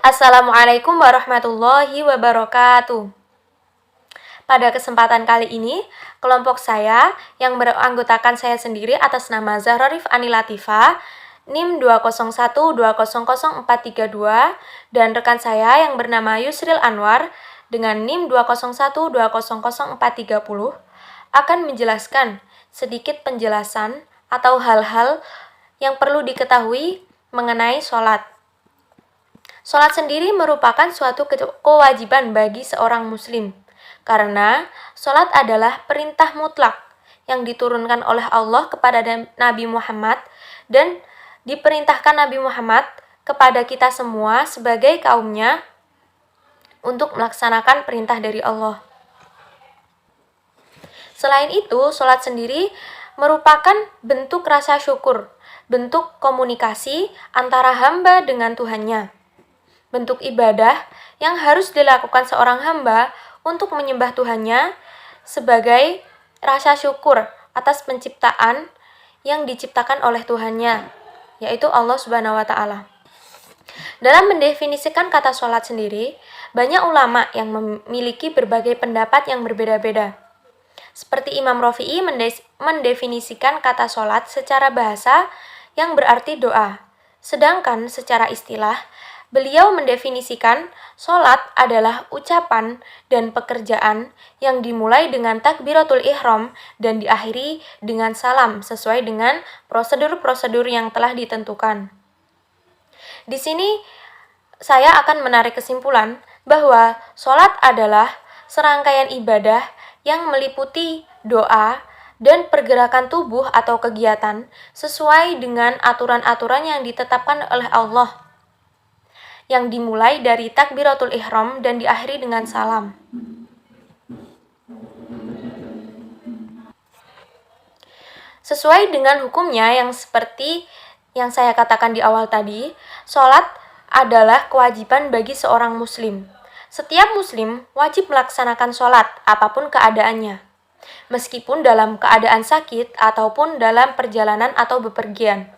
Assalamualaikum warahmatullahi wabarakatuh. Pada kesempatan kali ini, kelompok saya yang beranggotakan saya sendiri atas nama Zahra Rifani Latifah, NIM 201200432, dan rekan saya yang bernama Yusril Anwar dengan NIM 201200430 akan menjelaskan sedikit penjelasan atau hal-hal yang perlu diketahui mengenai sholat. Sholat sendiri merupakan suatu kewajiban bagi seorang muslim, karena sholat adalah perintah mutlak yang diturunkan oleh Allah kepada Nabi Muhammad dan diperintahkan Nabi Muhammad kepada kita semua sebagai kaumnya untuk melaksanakan perintah dari Allah. Selain itu, sholat sendiri merupakan bentuk rasa syukur, bentuk komunikasi antara hamba dengan Tuhannya. Bentuk ibadah yang harus dilakukan seorang hamba untuk menyembah Tuhannya sebagai rasa syukur atas penciptaan yang diciptakan oleh Tuhannya, yaitu Allah Subhanahu wa Ta'ala. Dalam mendefinisikan kata sholat sendiri, banyak ulama yang memiliki berbagai pendapat yang berbeda-beda. Seperti Imam Rafi'i mendefinisikan kata sholat secara bahasa yang berarti doa, sedangkan secara istilah, beliau mendefinisikan sholat adalah ucapan dan pekerjaan yang dimulai dengan takbiratul ihram dan diakhiri dengan salam sesuai dengan prosedur-prosedur yang telah ditentukan. Di sini saya akan menarik kesimpulan bahwa sholat adalah serangkaian ibadah yang meliputi doa dan pergerakan tubuh atau kegiatan sesuai dengan aturan-aturan yang ditetapkan oleh Allah, yang dimulai dari takbiratul ihram dan diakhiri dengan salam. Sesuai dengan hukumnya yang seperti yang saya katakan di awal tadi, sholat adalah kewajiban bagi seorang muslim. Setiap muslim wajib melaksanakan sholat apapun keadaannya, meskipun dalam keadaan sakit ataupun dalam perjalanan atau bepergian.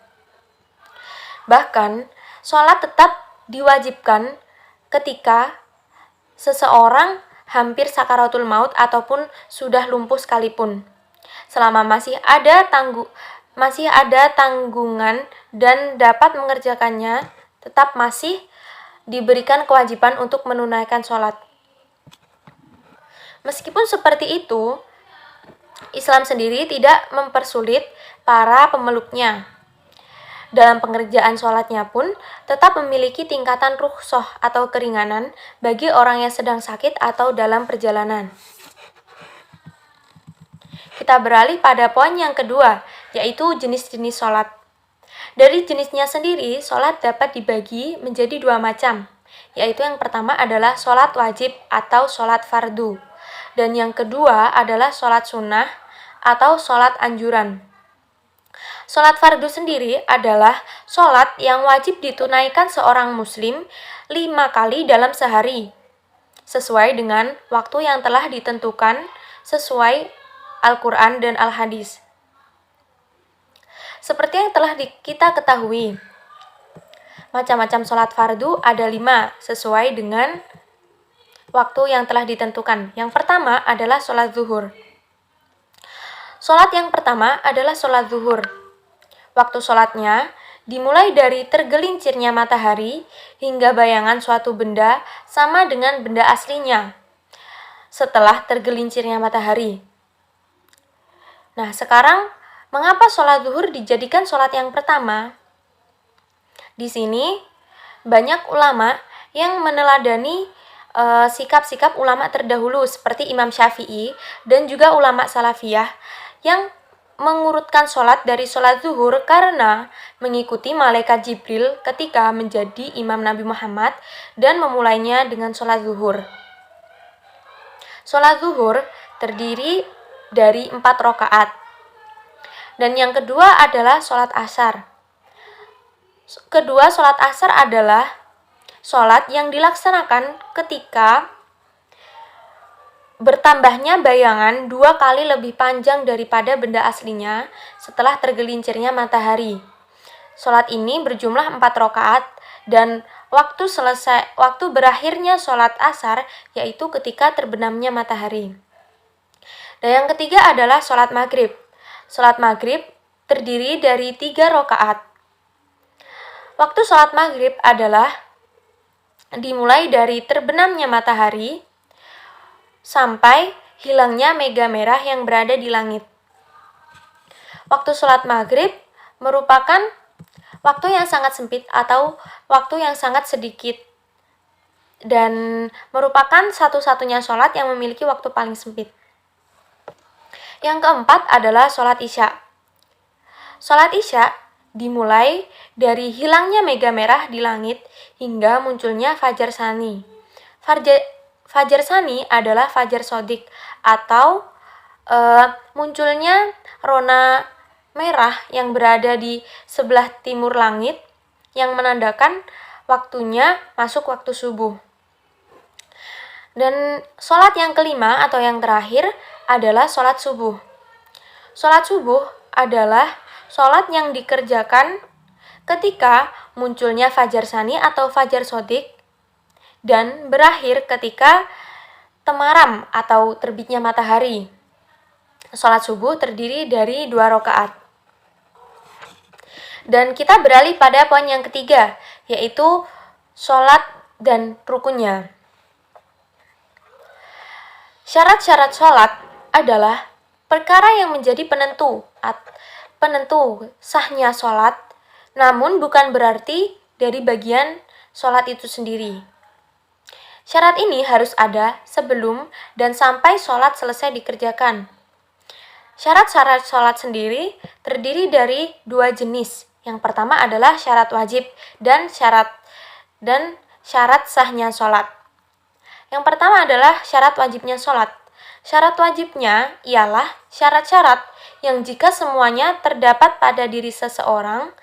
Bahkan, sholat tetap diwajibkan ketika seseorang hampir sakaratul maut ataupun sudah lumpuh sekalipun. Selama masih ada tanggungan dan dapat mengerjakannya, tetap masih diberikan kewajiban untuk menunaikan sholat. Meskipun seperti itu, Islam sendiri tidak mempersulit para pemeluknya. Dalam pengerjaan sholatnya pun tetap memiliki tingkatan rukhsah atau keringanan bagi orang yang sedang sakit atau dalam perjalanan. Kita beralih pada poin yang kedua, yaitu jenis-jenis sholat. Dari jenisnya sendiri, sholat dapat dibagi menjadi dua macam, yaitu yang pertama adalah sholat wajib atau sholat fardu, dan yang kedua adalah sholat sunnah atau sholat anjuran. Sholat fardu sendiri adalah sholat yang wajib ditunaikan seorang muslim 5 kali dalam sehari, sesuai dengan waktu yang telah ditentukan sesuai Al-Quran dan Al-Hadis. Seperti yang telah kita ketahui, macam-macam sholat fardu ada 5 sesuai dengan waktu yang telah ditentukan. Yang pertama adalah sholat zuhur. Sholat yang pertama adalah sholat zuhur. Waktu sholatnya dimulai dari tergelincirnya matahari hingga bayangan suatu benda sama dengan benda aslinya setelah tergelincirnya matahari. Nah, sekarang mengapa sholat zuhur dijadikan sholat yang pertama? Di sini banyak ulama yang meneladani sikap-sikap ulama terdahulu seperti Imam Syafi'i dan juga ulama salafiyah yang mengurutkan sholat dari sholat zuhur karena mengikuti malaikat Jibril ketika menjadi imam Nabi Muhammad dan memulainya dengan sholat zuhur. Sholat zuhur terdiri dari 4 rakaat. Dan yang kedua adalah sholat asar. Kedua, sholat asar adalah sholat yang dilaksanakan ketika bertambahnya bayangan 2 kali lebih panjang daripada benda aslinya setelah tergelincirnya matahari. Sholat ini berjumlah 4 rakaat dan waktu berakhirnya sholat asar, yaitu ketika terbenamnya matahari. Dan yang ketiga adalah sholat maghrib. Sholat maghrib terdiri dari 3 rakaat. Waktu sholat maghrib adalah dimulai dari terbenamnya matahari sampai hilangnya mega merah yang berada di langit. Waktu sholat maghrib merupakan waktu yang sangat sempit atau waktu yang sangat sedikit dan merupakan satu-satunya sholat yang memiliki waktu paling sempit. Yang keempat adalah sholat isya. Sholat isya dimulai dari hilangnya mega merah di langit hingga munculnya fajar sani. Fajar sani adalah fajar sodik atau munculnya rona merah yang berada di sebelah timur langit yang menandakan waktunya masuk waktu subuh. Dan sholat yang kelima atau yang terakhir adalah sholat subuh. Sholat subuh adalah sholat yang dikerjakan ketika munculnya fajar sani atau fajar sodik dan berakhir ketika temaram atau terbitnya matahari. Sholat subuh terdiri dari 2 rakaat. Dan kita beralih pada poin yang ketiga, yaitu sholat dan rukunnya. Syarat-syarat sholat adalah perkara yang menjadi penentu sahnya sholat, namun bukan berarti dari bagian sholat itu sendiri. Syarat ini harus ada sebelum dan sampai sholat selesai dikerjakan. Syarat-syarat sholat sendiri terdiri dari 2 jenis. Yang pertama adalah syarat wajib dan syarat sahnya sholat. Yang pertama adalah syarat wajibnya sholat. Syarat wajibnya ialah syarat-syarat yang jika semuanya terdapat pada diri seseorang,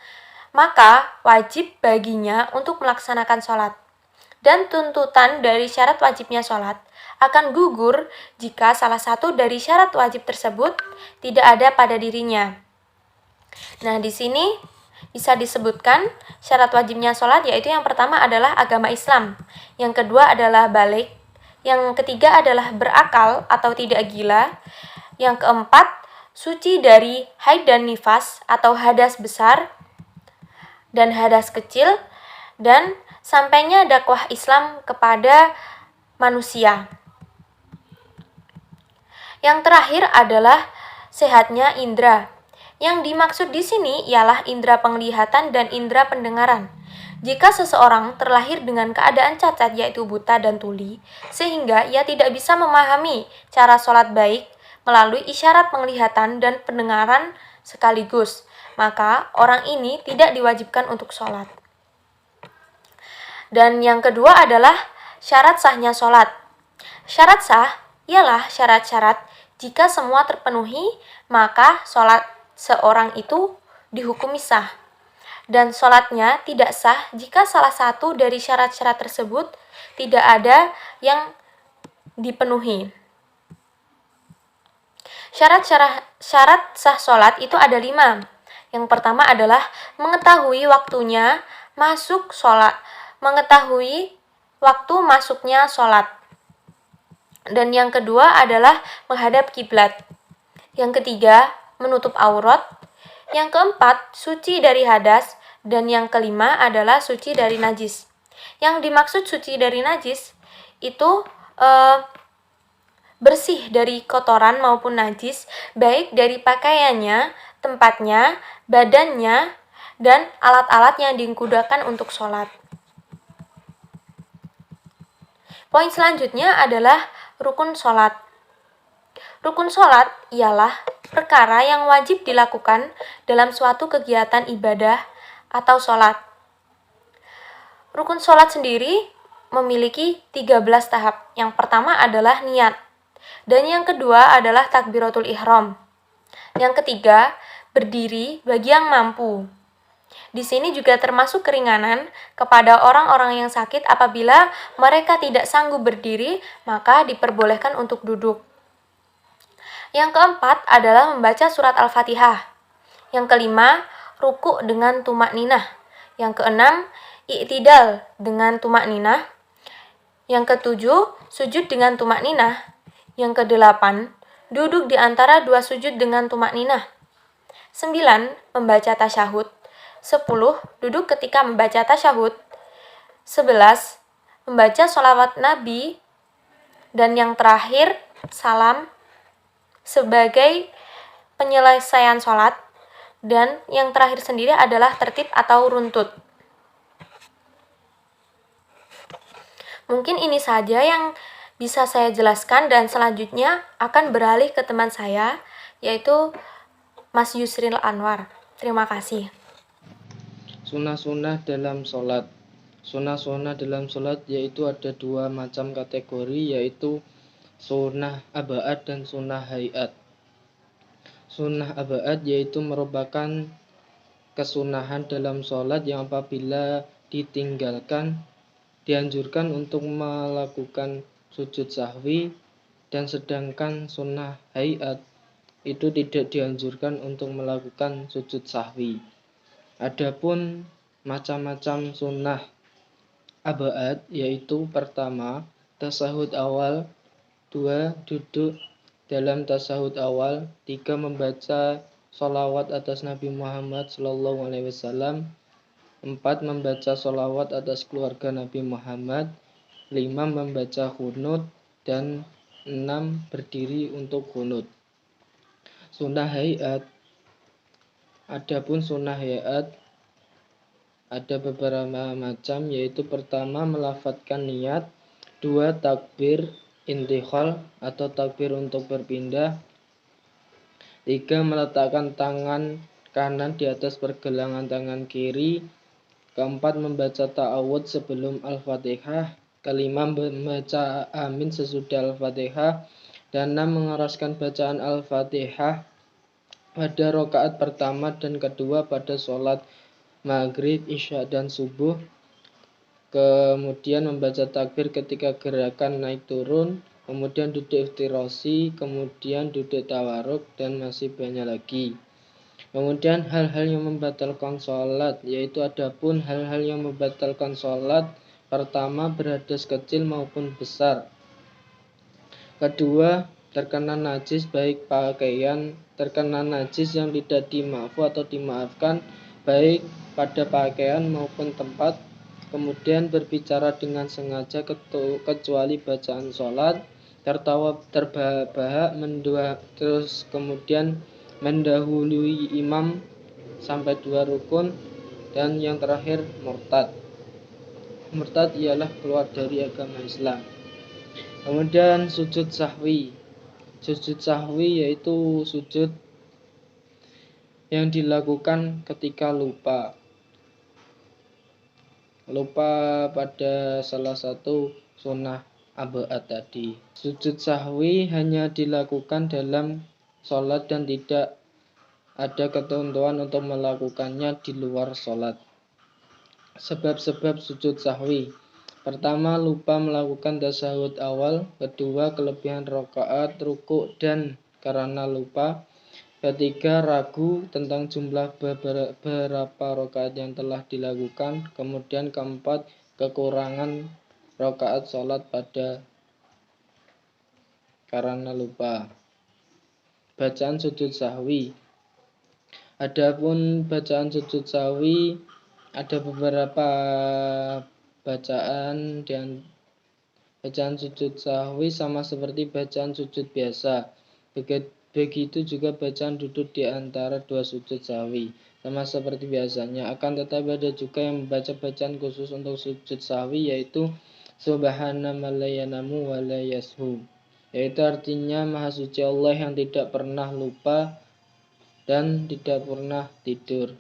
maka wajib baginya untuk melaksanakan sholat. Dan tuntutan dari syarat wajibnya sholat akan gugur jika salah satu dari syarat wajib tersebut tidak ada pada dirinya. Nah, di sini bisa disebutkan syarat wajibnya sholat, yaitu yang pertama adalah agama Islam, yang kedua adalah balik, yang ketiga adalah berakal atau tidak gila, yang keempat suci dari haid dan nifas atau hadas besar dan hadas kecil, dan sampainya dakwah Islam kepada manusia. Yang terakhir adalah sehatnya indera. Yang dimaksud di sini ialah indera penglihatan dan indera pendengaran. Jika seseorang terlahir dengan keadaan cacat yaitu buta dan tuli, sehingga ia tidak bisa memahami cara sholat baik melalui isyarat penglihatan dan pendengaran sekaligus, maka orang ini tidak diwajibkan untuk sholat. Dan yang kedua adalah syarat sahnya sholat. Syarat sah ialah syarat-syarat jika semua terpenuhi, maka sholat seorang itu dihukumi sah. Dan sholatnya tidak sah jika salah satu dari syarat-syarat tersebut tidak ada yang dipenuhi. Syarat sah sholat itu ada 5. Yang pertama adalah mengetahui waktunya masuk sholat, mengetahui waktu masuknya sholat. Dan yang kedua adalah menghadap kiblat. Yang ketiga, menutup aurat. Yang keempat, suci dari hadas. Dan yang kelima adalah suci dari najis. Yang dimaksud suci dari najis itu bersih dari kotoran maupun najis, baik dari pakaiannya, tempatnya, badannya, dan alat-alat yang digunakan untuk sholat. Poin selanjutnya adalah rukun sholat. Rukun sholat ialah perkara yang wajib dilakukan dalam suatu kegiatan ibadah atau sholat. Rukun sholat sendiri memiliki 13 tahap. Yang pertama adalah niat. Dan yang kedua adalah takbiratul ihram. Yang ketiga, berdiri bagi yang mampu. Di sini juga termasuk keringanan kepada orang-orang yang sakit apabila mereka tidak sanggup berdiri, maka diperbolehkan untuk duduk. Yang keempat adalah membaca surat Al-Fatihah. Yang kelima, ruku' dengan tumak ninah. Yang keenam, i'tidal dengan tumak ninah. Yang ketujuh, sujud dengan tumak ninah. Yang kedelapan, duduk di antara dua sujud dengan tumak ninah. 9. Membaca tasyahud. 10. Duduk ketika membaca tasyahud. 11. Membaca sholawat Nabi. Dan yang terakhir, salam sebagai penyelesaian sholat. Dan yang terakhir sendiri adalah tertib atau runtut. Mungkin ini saja yang bisa saya jelaskan dan selanjutnya akan beralih ke teman saya, yaitu Mas Yusril Anwar. Terima kasih. Sunnah-sunnah dalam sholat. Sunnah-sunnah dalam sholat yaitu ada dua macam kategori, yaitu sunnah aba'ad dan sunnah hayat. Sunnah aba'ad yaitu merupakan kesunahan dalam sholat yang apabila ditinggalkan dianjurkan untuk melakukan sujud sahwi, dan sedangkan sunnah hayat itu tidak dianjurkan untuk melakukan sujud sahwi. Adapun macam-macam sunnah aba'ad yaitu pertama, tasahud awal, 2. Duduk dalam tasahud awal, 3. Membaca sholawat atas Nabi Muhammad SAW, 4. Membaca sholawat atas keluarga Nabi Muhammad, 5. Membaca qunut, dan 6. Berdiri untuk qunut. Sunnah hayat. Adapun sunnah hayat ada beberapa macam, yaitu pertama melafadzkan niat, 2. Takbir intiqal atau takbir untuk berpindah, 3. Meletakkan tangan kanan di atas pergelangan tangan kiri, 4. Membaca ta'awud sebelum Al-Fatihah, 5. Membaca amin sesudah Al-Fatihah, dan 6. Mengeraskan bacaan Al-Fatihah pada rakaat pertama dan kedua pada sholat maghrib, isya, dan subuh. Kemudian membaca takbir ketika gerakan naik turun, kemudian duduk iftirasi, kemudian duduk tawaruk, dan masih banyak lagi. Kemudian hal-hal yang membatalkan sholat, yaitu adapun hal-hal yang membatalkan sholat, pertama berhadas kecil maupun besar, kedua terkena najis baik pakaian, terkena najis yang tidak dimaafu atau dimaafkan baik pada pakaian maupun tempat, kemudian berbicara dengan sengaja kecuali bacaan sholat, tertawa terbahak, terus kemudian mendahului imam sampai 2 rukun, dan yang terakhir murtad. Murtad ialah keluar dari agama Islam. Kemudian sujud sahwi. Sujud sahwi yaitu sujud yang dilakukan ketika lupa pada salah satu sunnah aba'ad tadi. Sujud sahwi hanya dilakukan dalam sholat dan tidak ada ketentuan untuk melakukannya di luar sholat. Sebab-sebab sujud sahwi. Pertama, lupa melakukan tasyahud awal. Kedua, kelebihan rakaat, rukuk, dan karena lupa. Ketiga, ragu tentang jumlah berapa rakaat yang telah dilakukan. Kemudian keempat, kekurangan rakaat sholat pada karena lupa. Bacaan sujud sahwi. Adapun bacaan sujud sahwi ada beberapa bacaan, dan bacaan sujud sahwi sama seperti bacaan sujud biasa. Begitu juga bacaan duduk di antara dua sujud sahwi, sama seperti biasanya. Akan tetapi ada juga yang membaca bacaan khusus untuk sujud sahwi, yaitu Subhana man la yanamu wa la yashu, yaitu artinya Maha Suci Allah yang tidak pernah lupa dan tidak pernah tidur.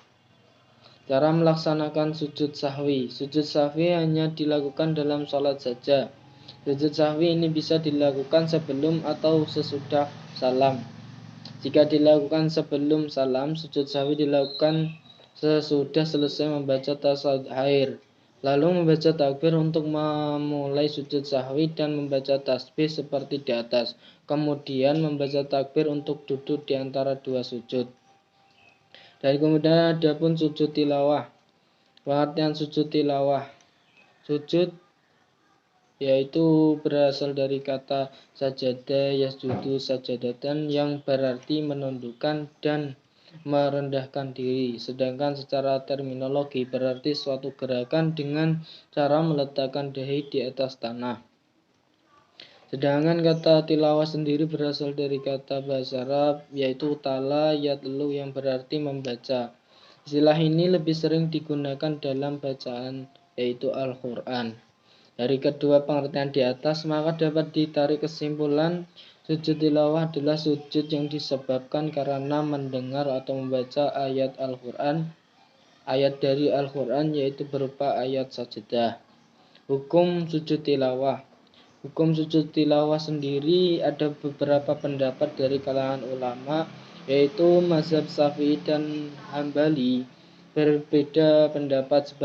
Cara melaksanakan sujud sahwi. Sujud sahwi hanya dilakukan dalam sholat saja. Sujud sahwi ini bisa dilakukan sebelum atau sesudah salam. Jika dilakukan sebelum salam, sujud sahwi dilakukan sesudah selesai membaca tasawuf akhir, lalu membaca takbir untuk memulai sujud sahwi dan membaca tasbih seperti di atas. Kemudian membaca takbir untuk duduk di antara dua sujud. Dan kemudian ada pun sujud tilawah. Pengertian sujud tilawah. Sujud yaitu berasal dari kata sajada yasjudu sajadatan yang berarti menundukkan dan merendahkan diri. Sedangkan secara terminologi berarti suatu gerakan dengan cara meletakkan dahi di atas tanah. Sedangkan kata tilawah sendiri berasal dari kata bahasa Arab yaitu tala yatlu yang berarti membaca. Istilah ini lebih sering digunakan dalam bacaan yaitu Al-Quran. Dari kedua pengertian di atas maka dapat ditarik kesimpulan sujud tilawah adalah sujud yang disebabkan karena mendengar atau membaca ayat Al-Quran, ayat dari Al-Quran yaitu berupa ayat sajadah. Hukum sujud tilawah. Hukum sujud tilawah sendiri ada beberapa pendapat dari kalangan ulama, yaitu mazhab Syafi'i dan Hambali. Berbeda pendapat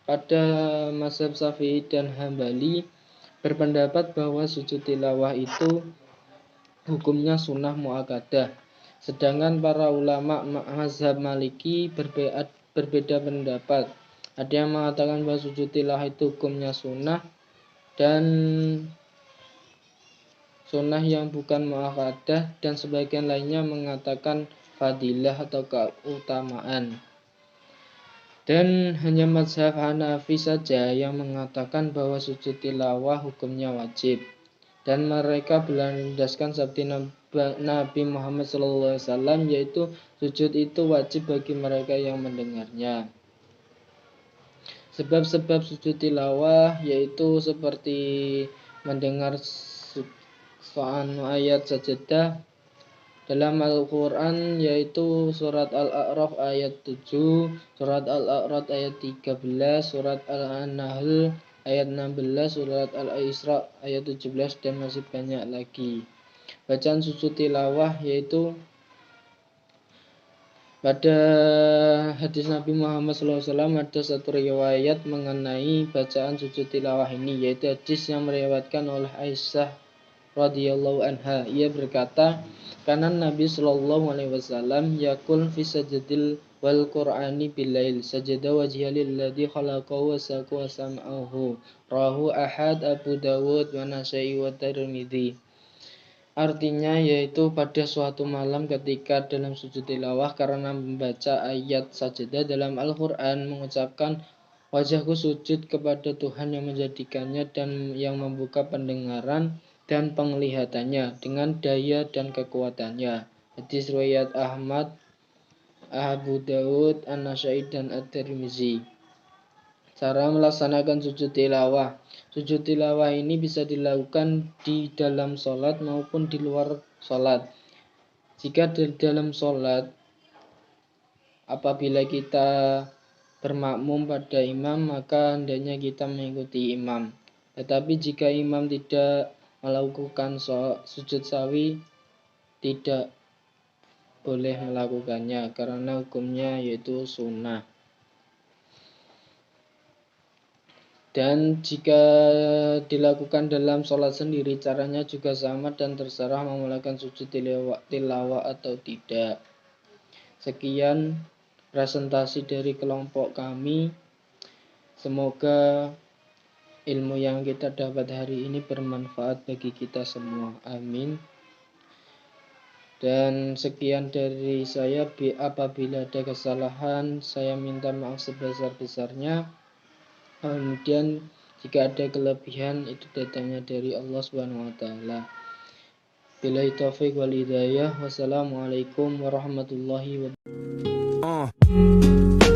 pada mazhab Syafi'i dan Hambali berpendapat bahwa sujud tilawah itu hukumnya sunnah muakkadah. Sedangkan para ulama mazhab Maliki berbeda pendapat. Ada yang mengatakan bahwa sujud tilawah itu hukumnya sunnah dan sunnah yang bukan muakkadah, dan sebagian lainnya mengatakan fadilah atau keutamaan. Dan hanya mazhab Hanafi saja yang mengatakan bahwa sujud tilawah hukumnya wajib. Dan mereka berlandaskan sabda Nabi Muhammad SAW yaitu sujud itu wajib bagi mereka yang mendengarnya. Sebab-sebab sujud tilawah yaitu seperti mendengar ayat sajadah dalam Al-Quran yaitu surat Al-A'raf ayat 7, surat Al-A'raf ayat 13, surat Al-Nahl ayat 16, surat Al-Isra ayat 17, dan masih banyak lagi. Bacaan sujud tilawah yaitu pada hadis Nabi Muhammad SAW ada satu riwayat mengenai bacaan sujud tilawah ini, yaitu hadis yang meriwayatkan oleh Aisyah radhiyallahu anha. Ia berkata, karena Nabi SAW yakul fi sajadil wal Qur'ani bilail sajada wajhiya lilladzi khalaqahu wa saqa wa sam'ahu rahu Ahad, Abu Dawud wa Nasa'i wa Tirmidzi. Artinya yaitu pada suatu malam ketika dalam sujud tilawah karena membaca ayat sajadah dalam Al-Quran mengucapkan wajahku sujud kepada Tuhan yang menjadikannya dan yang membuka pendengaran dan penglihatannya dengan daya dan kekuatannya. Hadis riwayat Ahmad, Abu Dawud, An-Nasa'i dan At-Tirmidzi. Cara melaksanakan sujud tilawah. Sujud tilawah ini bisa dilakukan di dalam sholat maupun di luar sholat. Jika di dalam sholat, apabila kita bermakmum pada imam, maka hendaknya kita mengikuti imam. Tetapi jika imam tidak melakukan sujud sawi, tidak boleh melakukannya karena hukumnya yaitu sunnah. Dan jika dilakukan dalam sholat sendiri, caranya juga sama dan terserah mau melakukan sujud tilawah atau tidak. Sekian presentasi dari kelompok kami. Semoga ilmu yang kita dapat hari ini bermanfaat bagi kita semua. Amin. Dan sekian dari saya. Apabila ada kesalahan, saya minta maaf sebesar-besarnya. Kemudian jika ada kelebihan itu datangnya dari Allah Subhanahu wa taala. Billahi taufiq wal hidayah. Wassalamualaikum warahmatullahi wabarakatuh.